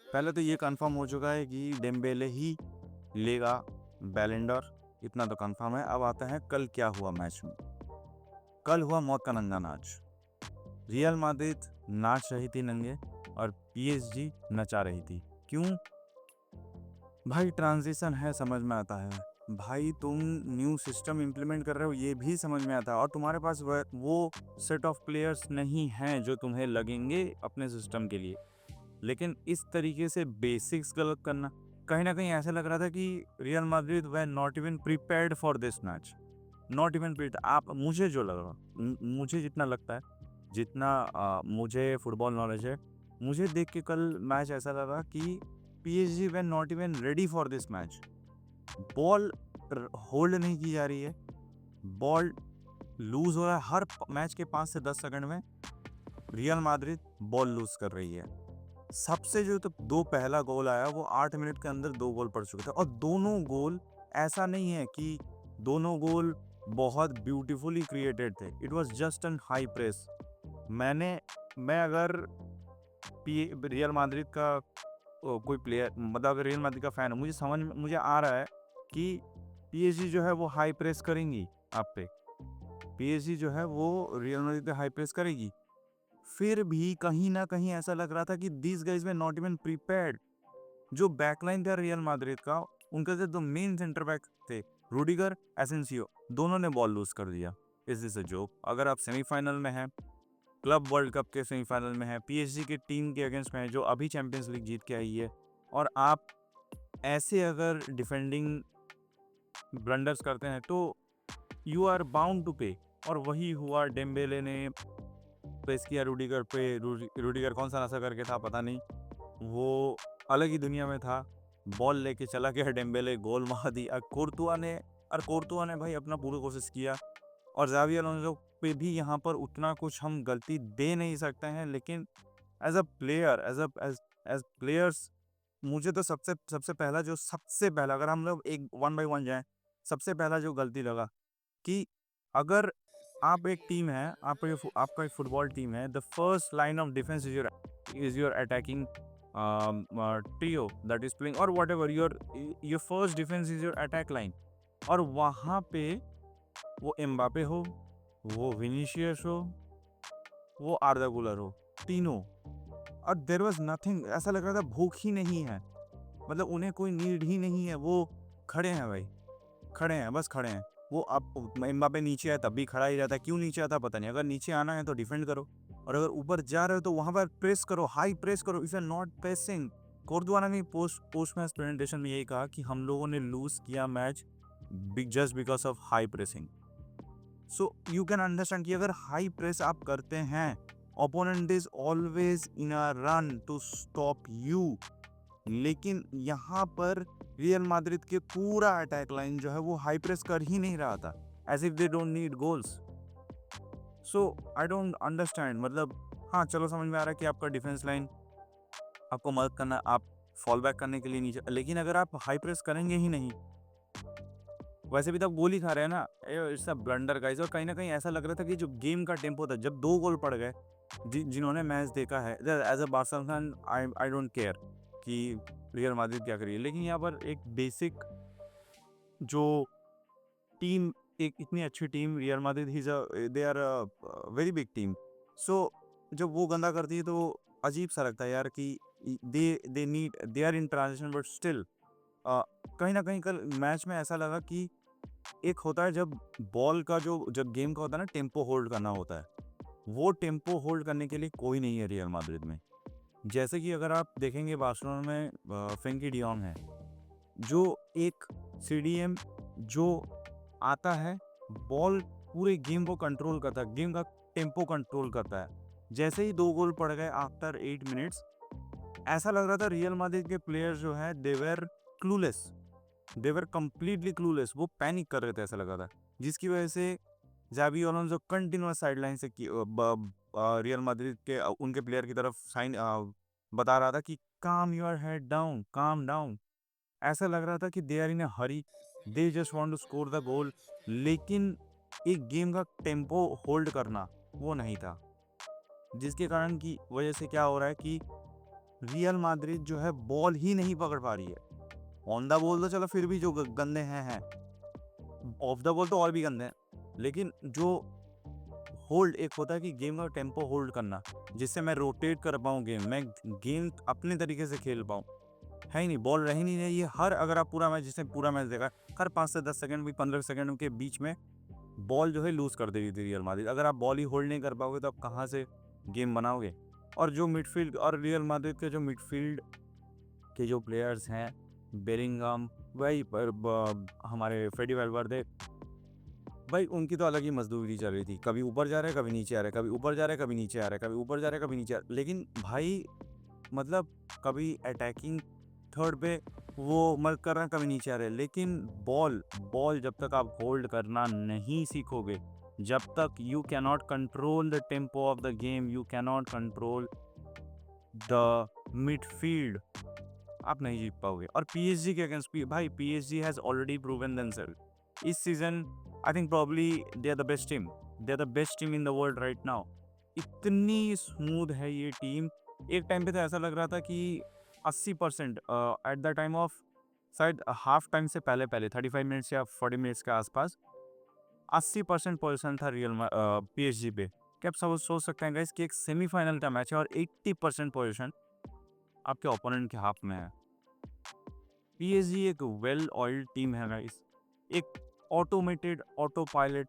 पहले तो ये कंफर्म हो चुका है कि डेम्बेले ही लेगा बैलन डोर, इतना तो कंफर्म है। अब आता है कल क्या हुआ मैच में। कल हुआ मौत का नंगा नाच। रियल माद्रिद नाच रही थी नंगे और पीएसजी नचा रही थी। क्यों भाई? ट्रांजिशन है, समझ में आता है। भाई तुम न्यू सिस्टम इम्प्लीमेंट कर रहे हो, ये भी समझ में आता है, और तुम्हारे पास वो सेट ऑफ प्लेयर्स नहीं हैं जो तुम्हें लगेंगे अपने सिस्टम के लिए। लेकिन इस तरीके से बेसिक्स गलत करना, कहीं ना कहीं ऐसा लग रहा था कि Real Madrid way not even prepared for this match. Not even prepared. आप, मुझे जो लगा, मुझे जितना लगता है, जितना मुझे फुटबॉल नॉलेज है, मुझे देख के कल मैच ऐसा लगा कि PSG way not even ready for this match. Ball hold नहीं की जा रही है, बॉल लूज हो रहा है हर मैच के 5 से 10 सेकंड में। रियल माद्रिद बॉल लूज कर रही है। सबसे जो तो दो पहला गोल आया वो 8 मिनट के अंदर 2 गोल पड़ चुके थे, और दोनों गोल ऐसा नहीं है कि दोनों गोल बहुत ब्यूटीफुली क्रिएटेड थे। It was just an high press. मैं अगर रियल माद्रिद का कोई प्लेयर, मतलब अगर रियल माद्रिद का फैन है, मुझे आ रहा है कि पीएसजी जो है वो हाई प्रेस करेंगी आप पे। पीएसजी जो है वो रियल माद्रिद पे हाई प्रेस करेगी। फिर भी कहीं ना कहीं ऐसा लग रहा था कि this guys way not even prepared. जो बैकलाइन था रियल माद्रिद का, उनके से दो मेन सेंटर बैक थे, रूडिगर, एसेंसियो, दोनों ने बॉल लूज कर दिया। Is this a joke? अगर आप सेमीफाइनल में हैं, क्लब वर्ल्ड कप के सेमीफाइनल में है, पीएसजी की टीम के अगेंस्ट में है जो अभी चैंपियंस लीग जीत के आई है, और आप ऐसे अगर डिफेंडिंग ब्लंडर्स करते हैं तो यू आर बाउंड टू पे। और वही हुआ, डेम्बेले ने प्रेस किया रूडिगर पे। रूडिगर कौन सा नशा करके था पता नहीं, वो अलग ही दुनिया में था। बॉल लेके चला गया डेम्बेले, गोल मार दी। कोर्तुआ ने भाई अपना पूरी कोशिश किया, और जावी अलोंसो पे भी यहाँ पर उतना कुछ हम गलती दे नहीं सकते हैं। लेकिन as a player, as players, मुझे तो सबसे पहला अगर हम लोग एक वन बाय वन जाएं, सबसे पहला जो गलती लगा कि अगर आप एक टीम है, आपका एक फुटबॉल टीम है, the first line of defence is your attacking trio that is playing, और whatever your first defence is your attack line. और वहाँ पे वो एम्बापे हो, वो विनीशियस हो, वो आर्दा गुलर हो, तीनों, और देयर वाज नथिंग। ऐसा लग रहा था भूख ही नहीं है, मतलब उन्हें कोई नीड ही नहीं है। वो खड़े हैं भाई, खड़े हैं, बस खड़े हैं। वो अब एम्बापे नीचे है तब भी खड़ा ही रहता है। क्यों नीचे आता पता नहीं। अगर नीचे आना है तो डिफेंड करो, और अगर ऊपर जा रहे हो तो वहां पर प्रेस करो, हाई प्रेस करो। If you are not pressing, Courtois ने पोस्ट मैच प्रेजेंटेशन में यही कहा कि हम लोगों ने लूज किया match just because of high pressing. So you can understand कि अगर हाई प्रेस आप करते हैं, opponent is always in a run to stop you. लेकिन यहाँ पर रियल माद्रिद के पूरा अटैक लाइन जो है वो हाई प्रेस कर ही नहीं रहा था, as if they don't need goals. So I don't understand. मतलब हाँ, चलो समझ में आ रहा है कि आपका डिफेंस लाइन आपको मदद करना, आप फॉल बैक करने के लिए नीचे, लेकिन अगर आप हाई प्रेस करेंगे ही नहीं, वैसे भी तो आप गोल ही खा रहे हैं ना। It's a blunder guys. और कहीं ना कहीं ऐसा लग रहा था कि जो गेम का टेम्पो था, जब 2 गोल पड़ गए, जिन्होंने मैच देखा है, as a Barcelona fan, I don't care कि रियल माद्रिद क्या करिए, लेकिन यहाँ पर एक बेसिक जो टीम, एक इतनी अच्छी टीम रियल माद्रिद, ही they are very big team. So जब वो गंदा करती है तो अजीब सा लगता है यार कि they are in transition, but still कहीं ना कहीं कल मैच में ऐसा लगा कि एक होता है जब बॉल का जो, जब गेम का होता है ना, टेम्पो होल्ड करना होता है, वो टेम्पो होल्ड करने के लिए कोई नहीं है रियल माद्रिद में। जैसे कि अगर आप देखेंगे बार्सिलोना में फ्रेंकी डियोंग है, जो एक सीडीएम जो आता है, बॉल पूरे गेम को कंट्रोल करता है, गेम का टेम्पो कंट्रोल करता है। जैसे ही 2 गोल पड़ गए आफ्टर 8 मिनट्स, ऐसा लग रहा था रियल माद्रिद के प्लेयर्स जो है they were clueless, they were completely clueless. वो पैनिक कर रहे थे, ऐसा लगा था, जिसकी वजह से जावी अलोंसो कंटिन्यूअस साइडलाइन से रियल माद्रिद के उनके प्लेयर की तरफ साइन बता रहा था कि calm your head down, calm down. ऐसा लग रहा था कि they are in a hurry, they just want to score the goal. लेकिन एक गेम का टेम्पो होल्ड करना वो नहीं था, जिसके कारण की वजह से क्या हो रहा है कि रियल माद्रिद जो है बॉल ही नहीं पकड़ पा रही है। ऑन द बॉल तो चलो फिर भी जो गंदे हैं, ऑफ द बॉल तो और भी गंदे हैं, लेकिन जो होल्ड एक होता है कि गेम का टेम्पो होल्ड करना, जिससे मैं रोटेट कर पाऊँ गेम, मैं गेम अपने तरीके से खेल पाऊँ, है ही नहीं। बॉल रह ही नहीं रही है। हर अगर आप पूरा मैच, जिसने पूरा मैच देखा, हर 5 से 10 सेकंड भी 15 सेकंड के बीच में बॉल जो है लूज कर दे रही थी रियल माद्रिद। अगर आप बॉल ही होल्ड नहीं कर पाओगे तो आप कहाँ से गेम बनाओगे। और जो मिडफील्ड और रियल माद्रिद के जो मिडफील्ड के जो प्लेयर्स हैं, बेलिंगम, वही हमारे फ्रेडी वेलवर्दे, भाई उनकी तो अलग ही मजदूरी चल रही थी। कभी ऊपर जा रहे, कभी नीचे आ रहे, कभी ऊपर जा रहे, कभी नीचे आ रहे, कभी ऊपर जा रहे, कभी नीचे आ रहे। लेकिन भाई मतलब कभी अटैकिंग थर्ड पे वो मत कर रहे हैं, कभी नीचे आ रहे हैं। लेकिन बॉल बॉल जब तक आप होल्ड करना नहीं सीखोगे, जब तक you can not control the tempo of the game, you can not control the midfield, आप नहीं जीत पाओगे। और पीएसजी के अगेंस्ट भाई PSG has already proven themselves इस season. I think probably they are the best team, they are the best team in the world right now. इतनी smooth है ये टीम। एक टाइम पे तो ऐसा लग रहा था कि 80% एट द टाइम ऑफ, शायद हाफ टाइम से पहले पहले 35 मिनट्स या 40 मिनट्स के आसपास 80% पोजीशन था रियल पीएसजी पे। क्या आप सब सोच सकते हैं गाइस कि एक सेमीफाइनल का मैच है और 80% पोजीशन आपके ओपोनेंट के हाथ में है। पीएसजी एक वेल ऑयल्ड टीम है गाइस। एक ऑटोमेटेड ऑटो पायलट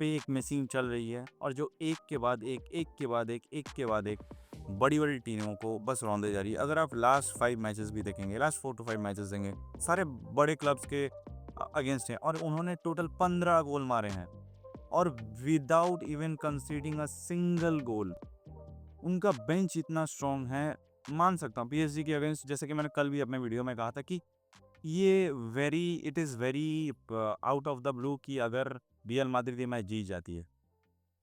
पे एक मशीन चल रही है, और जो एक के बाद एक बड़ी बड़ी टीमों को बस रौंदे जा रही है। अगर आप लास्ट 5 मैचेस भी देखेंगे, लास्ट 4 to 5 मैचेस देंगे, सारे बड़े क्लब्स के अगेंस्ट हैं, और उन्होंने टोटल 15 गोल मारे हैं, और without even conceding a single गोल। उनका बेंच इतना स्ट्रॉन्ग है। मान सकता हूँ पीएसजी के अगेंस्ट, जैसे कि मैंने कल भी अपने वीडियो में कहा था कि ये it is very out of the blue कि अगर रियल माद्रिद ये मैच जीत जाती है,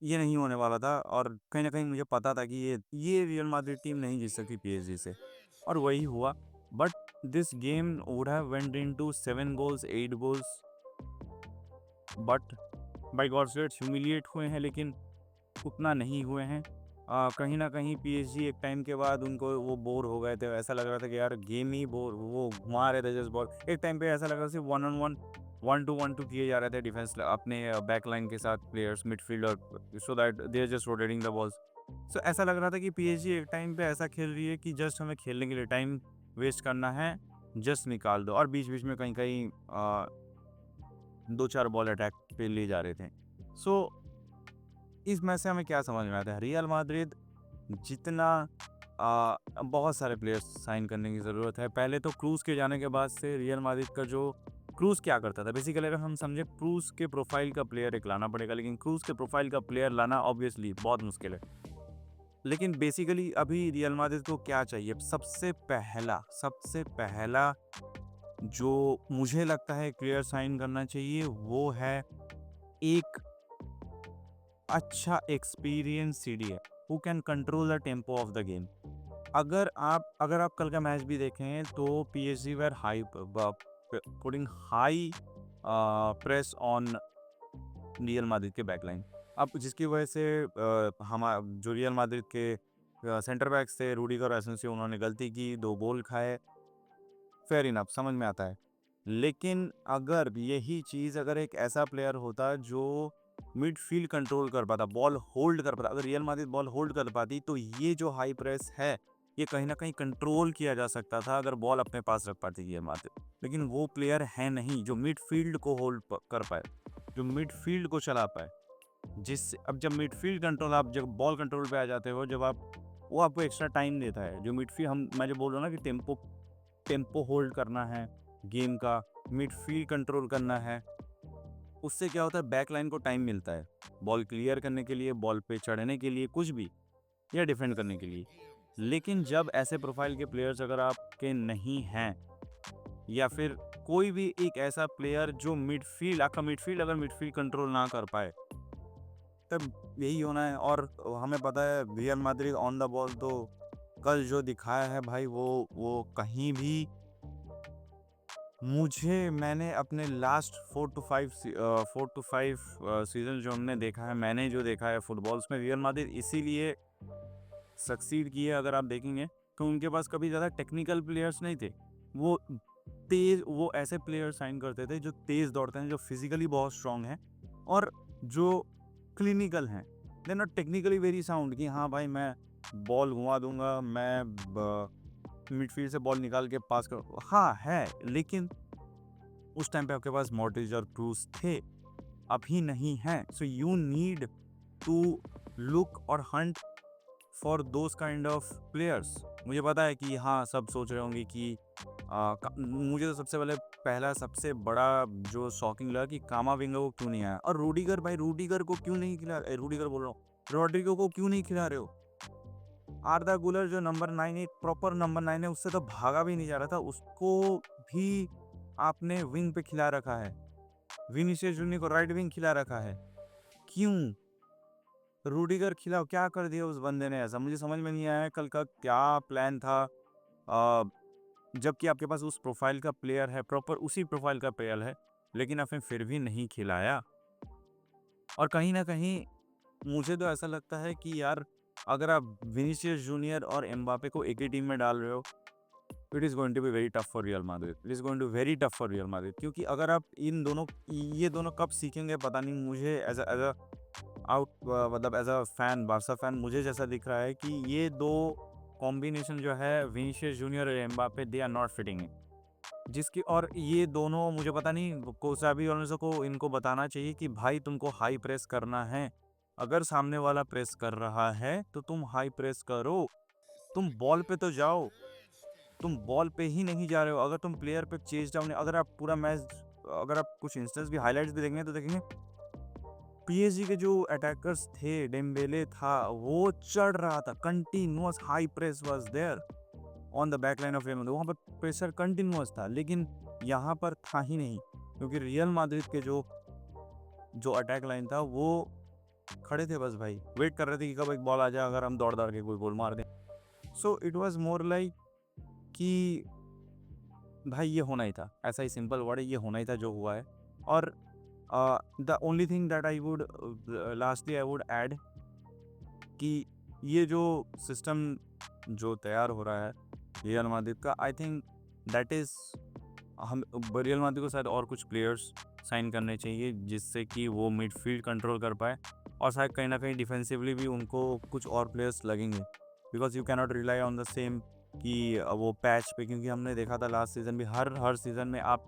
ये नहीं होने वाला था। और कहीं ना कहीं मुझे पता था कि ये रियल माद्रिद टीम नहीं जीत सकती पीएसजी से, और वही हुआ। But this game would have went into 7 goals 8 goals, but by God's grace humiliate हुए हैं, लेकिन उतना नहीं हुए हैं। कहीं ना कहीं पीएसजी एक टाइम के बाद उनको वो बोर हो गए थे। ऐसा लग रहा था कि यार गेम ही बोर, वो घुमा रहे थे जस्ट बॉल। एक टाइम पे ऐसा लग रहा था सिर्फ 1-on-1 1-to-1 किए जा रहे थे डिफेंस अपने बैक लाइन के साथ players midfielder, so that they are just rotating the balls. So ऐसा लग रहा था कि पीएसजी एक टाइम पे ऐसा खेल रही है कि जस्ट हमें खेलने के लिए टाइम वेस्ट करना है, जस्ट निकाल दो। और बीच बीच में कहीं कहीं 2-4 बॉल अटैक पे ले जा रहे थे। सो इस मैच से हमें क्या समझ में आता है, रियल माद्रिद जितना बहुत सारे प्लेयर्स साइन करने की ज़रूरत है। पहले तो क्रूज के जाने के बाद से रियल माद्रिद का जो क्रूज क्या करता था, बेसिकली अगर हम समझे क्रूज के प्रोफाइल का प्लेयर एक लाना पड़ेगा, लेकिन क्रूज के प्रोफाइल का प्लेयर लाना ऑब्वियसली बहुत मुश्किल है। लेकिन बेसिकली अभी रियल माद्रिद को क्या चाहिए, सबसे पहला जो मुझे लगता है प्लेयर साइन करना चाहिए, वो है एक अच्छा experience CDA who can control the tempo of the game. अगर आप कल का मैच भी देखें तो PSG where high putting high press on real Madrid के बैकलाइन। अब जिसकी वजह से हम जो रियल माद्रिद के सेंटर बैक्स थे रूडिगर और एसेंसियो, उन्होंने गलती की, 2 गोल खाए। फेयर इनफ, समझ में आता है। लेकिन अगर यही चीज़ अगर एक ऐसा प्लेयर होता जो मिडफील्ड कंट्रोल कर पाता, बॉल होल्ड कर पाता, अगर रियल माद्रिद बॉल होल्ड कर पाती, तो ये जो हाई प्रेस है ये कहीं ना कहीं कंट्रोल किया जा सकता था अगर बॉल अपने पास रख पाती रियल माद्रिद। लेकिन वो प्लेयर है नहीं जो मिडफील्ड को होल्ड कर पाए, जो मिडफील्ड को चला पाए। जिससे अब जब मिडफील्ड कंट्रोल, आप जब बॉल कंट्रोल पे आ जाते हो, जब आप वो आपको एक्स्ट्रा टाइम देता है। जो मिडफील्ड मैं जो बोल रहा हूँ ना कि टेम्पो होल्ड करना है गेम का, मिडफील्ड कंट्रोल करना है, उससे क्या होता है बैक लाइन को टाइम मिलता है बॉल क्लियर करने के लिए, बॉल पे चढ़ने के लिए, कुछ भी, या डिफेंड करने के लिए। लेकिन जब ऐसे प्रोफाइल के प्लेयर्स अगर आपके नहीं हैं, या फिर कोई भी एक ऐसा प्लेयर जो आपका मिडफील्ड अगर मिडफील्ड कंट्रोल ना कर पाए, तब यही होना है। और हमें पता है real Madrid on the ball तो कल जो दिखाया है भाई, वो कहीं भी मैंने अपने लास्ट 4 to 5 सीजन जो हमने देखा है, मैंने जो देखा है फुटबॉल्स में, रियल माद्रिद इसीलिए सक्सीड की है। अगर आप देखेंगे कि उनके पास कभी ज़्यादा टेक्निकल प्लेयर्स नहीं थे। वो वो ऐसे प्लेयर साइन करते थे जो तेज़ दौड़ते हैं, जो फिज़िकली बहुत स्ट्रॉन्ग हैं और जो क्लिनिकल हैं। They are not technically very sound कि हाँ भाई मैं बॉल घुमा दूँगा, मैं मिडफ़ील्ड से बॉल निकाल के पास कर, हाँ, है, लेकिन उस टाइम पे आपके पास मॉड्रिच और क्रूस थे, अभी नहीं हैं। So you need to look और hunt for those kind of players. मुझे पता है कि हाँ, सब सोच रहे होंगे कि मुझे तो सबसे पहले पहला सबसे बड़ा जो शॉकिंग लगा कि कामाविंगा को क्यों नहीं आया, और रूडिगर, भाई रूडिगर को क्यों नहीं खिला, रूडिगर बोल रहा हूँ, रॉड्रिगो को क्यों नहीं खिला रहे हो? आर्दा गुलर जो नंबर 9, एक प्रॉपर नंबर 9 है, उससे तो भागा भी नहीं जा रहा था, उसको भी आपने विंग पे खिला रखा है। विनीसियस जूनियर को राइट विंग खिला रखा है, क्यों? रूडिगर खिलाओ, क्या कर दिया उस बंदे ने ऐसा? मुझे समझ में नहीं आया कल का क्या प्लान था। अ, जबकि आपके पास उस प्रोफाइल का प्लेयर है, प्रॉपर उसी प्रोफाइल का प्लेयर है, लेकिन आपने फिर भी नहीं खिलाया। और कहीं ना कहीं मुझे तो ऐसा लगता है कि यार, अगर आप विनीसियस जूनियर और एम्बापे को एक ही टीम में डाल रहे हो, it is going to be very tough for Real Madrid, it is going to very tough for Real Madrid, क्योंकि अगर आप ये दोनों कब सीखेंगे पता नहीं। मुझे मतलब as a fan, Barca fan, मुझे जैसा दिख रहा है कि ये दो कॉम्बिनेशन जो है विनीसियस जूनियर और Mbappe, they are not fitting in, जिसकी, और ये दोनों मुझे पता नहीं, कोसाबी और को इनको बताना चाहिए कि भाई तुमको हाई प्रेस करना है। अगर सामने वाला प्रेस कर रहा है तो तुम हाई प्रेस करो, तुम बॉल पे तो जाओ, तुम बॉल पे ही नहीं जा रहे हो। अगर तुम प्लेयर पे चेज डाउन, अगर आप पूरा मैच, अगर आप कुछ इंस्टेंस भी, हाइलाइट्स भी देखेंगे तो देखेंगे पीएसजी के जो अटैकर्स थे, डेम्बेले था, वो चढ़ रहा था, continuous high press was there on the back line of Real Madrid, वहाँ पर प्रेशर कंटिन्यूअस था, लेकिन यहाँ पर था ही नहीं, क्योंकि रियल मैड्रिड के जो जो अटैक लाइन था वो खड़े थे बस भाई, वेट कर रहे थे कि कब एक बॉल आ जाए, अगर हम दौड़ दौड़ के कोई गोल मार दें। So it was more like कि भाई ये होना ही था, ऐसा ही सिंपल वर्ड है, ये होना ही था जो हुआ है। और the only thing that I would lastly I would add कि ये जो सिस्टम जो तैयार हो रहा है रियल मैड्रिड का, आई थिंक दैट इज़, हम रियल मैड्रिड को शायद और कुछ प्लेयर्स साइन करने चाहिए जिससे कि वो मिडफील्ड कंट्रोल कर पाए, और शायद कहीं ना कहीं डिफेंसिवली भी उनको कुछ और प्लेयर्स लगेंगे, because you cannot rely on the same कि वो पैच पे, क्योंकि हमने देखा था लास्ट सीज़न भी, हर सीज़न में आप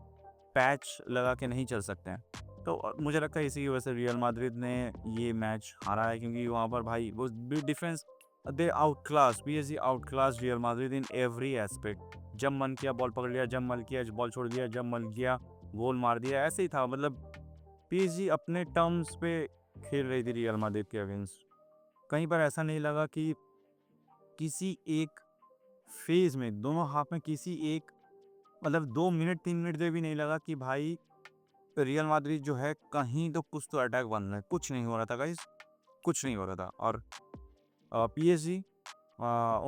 पैच लगा के नहीं चल सकते हैं। तो मुझे लगता है इसी की वजह से रियल मैड्रिड ने ये मैच हारा है, क्योंकि वहाँ पर भाई वो defence, they out class, PSG out class real Madrid in every aspect. जब मन किया बॉल पकड़ लिया, जब मन किया बॉल छोड़ दिया, जब मन किया गोल मार दिया, ऐसे ही था। मतलब पीएसजी अपने टर्म्स पे खेल रही थी रियल मैड्रिड के अगेंस्ट। कहीं पर ऐसा नहीं लगा कि किसी एक फेज में, दोनों हाफ में, किसी एक, मतलब 2 मिनट 3 मिनट में भी नहीं लगा कि भाई रियल मैड्रिड जो है कहीं तो कुछ तो अटैक बन रहा है। कुछ नहीं हो रहा था गाइस, कुछ नहीं हो रहा था। और पीएसजी,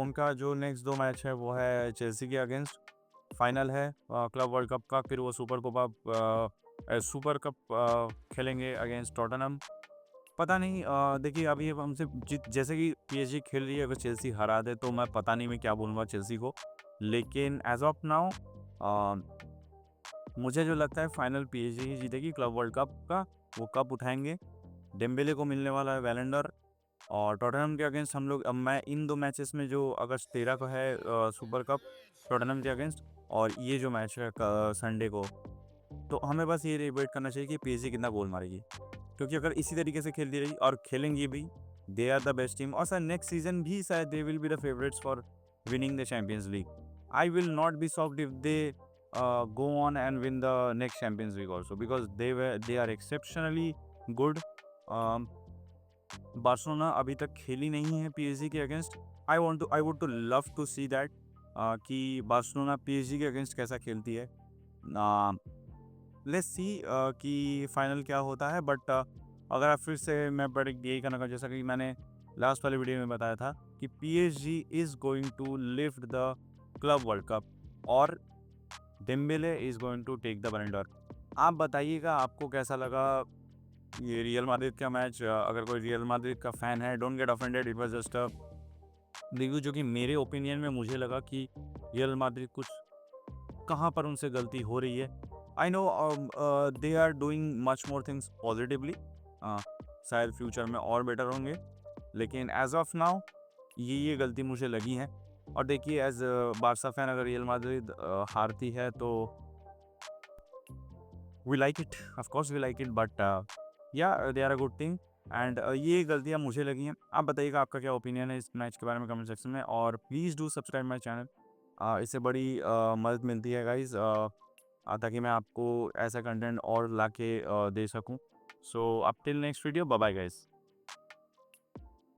उनका जो नेक्स्ट 2 मैच है वो है चेल्सी के अगेंस्ट, फाइनल है क्लब वर्ल्ड कप का, फिर वो सुपर कप खेलेंगे अगेंस्ट टॉटनहम। पता नहीं, देखिए अभी अब हमसे जैसे कि पीएसजी खेल रही है, अगर चेल्सी हरा दे तो मैं पता नहीं मैं क्या बोलूँगा चेल्सी को, लेकिन एज ऑफ नाउ मुझे जो लगता है फाइनल पीएसजी ही जीतेगी क्लब वर्ल्ड कप का, वो कप उठाएंगे। डेम्बेले को मिलने वाला है बैलेंडर। और टॉटनहम के अगेंस्ट हम लोग, अब मैं इन 2 मैचेस में, जो अगस्त 13 को है सुपर कप टॉटनहम के अगेंस्ट, और ये जो मैच है संडे को, तो हमें बस ये वेट करना चाहिए कि पीएसजी कितना गोल मारेगी, क्योंकि अगर इसी तरीके से खेलती रही और खेलेंगी भी, they are the best team, और शायद नेक्स्ट सीजन भी शायद they will be the favourites for winning the Champions League. I will not be soft if they go on and win the next Champions League also, because they are exceptionally good. Barcelona अभी तक खेली नहीं है PSG के against. I would to love to see that कि Barcelona PSG के against कैसा खेलती है। लेट्स सी कि फाइनल क्या होता है। बट अगर आप फिर से, मैं प्रेडिक्ट यही करना का, जैसा कि मैंने लास्ट वाले वीडियो में बताया था कि PSG is going to lift the Club World Cup, और Dembele is going to take the Ballon d'Or. आप बताइएगा आपको कैसा लगा ये रियल मैड्रिड का मैच। अगर कोई रियल मैड्रिड का फ़ैन है, don't get offended, it was just a review जो कि मेरे ओपिनियन में मुझे लगा कि रियल मैड्रिड कुछ कहाँ पर उनसे गलती हो रही है। I know they are doing much more things positively, शायद फ्यूचर में और बेटर होंगे, लेकिन एज ऑफ नाउ ये गलती मुझे लगी है। और देखिए एज बारसा फैन अगर रियल मैड्रिड हारती है तो we like it, off course we like it, but या they are a good thing. And ये गलतियाँ मुझे लगी हैं। आप बताइएगा आपका क्या ओपिनियन है इस मैच के बारे में कमेंट सेक्शन में, और please do subscribe my channel. इससे बड़ी मदद मिलती है गाइज, ताकि मैं आपको ऐसा कंटेंट और ला के दे सकूँ। So up till next video, bye bye guys.